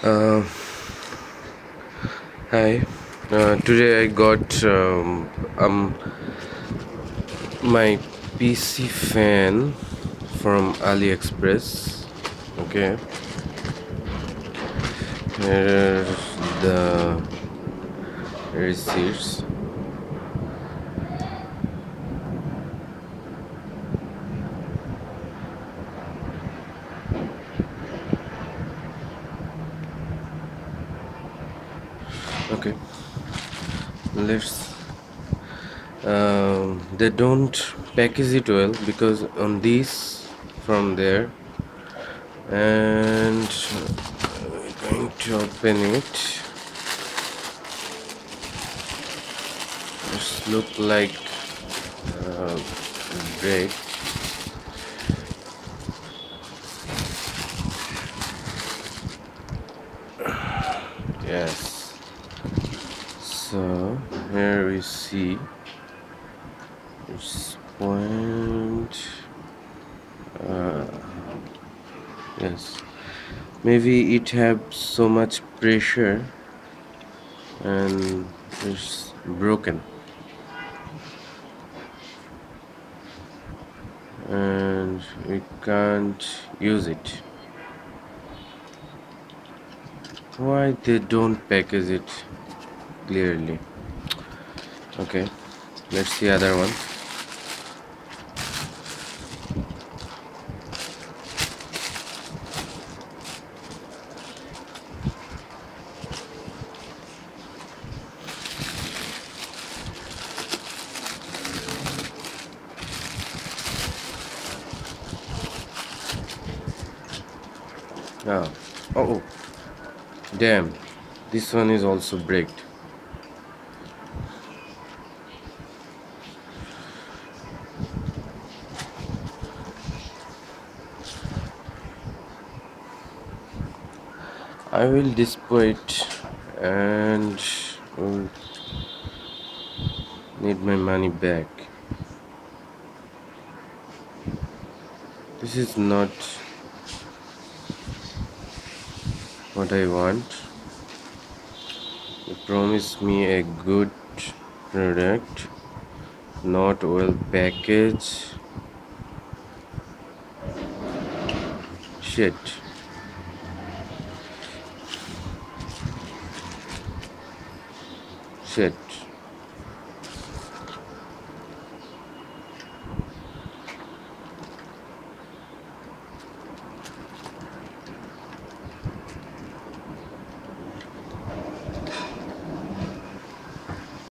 Uh, Hi. Today I got my PC fan from AliExpress. Okay, here's the receipts. Okay, let's. They don't package it well because on this from there, and we're going to open it. Just look like uh, bread. Yes. So here we see its point. Uh, yes, maybe it have so much pressure and it's broken, and we can't use it. Why they don't package it clearly? Okay, let's see other one. Ah, oh, damn, this one is also bricked. I will display it and will need my money back. This is not what I want. You promised me a good product, not well packaged. Shit. Shit.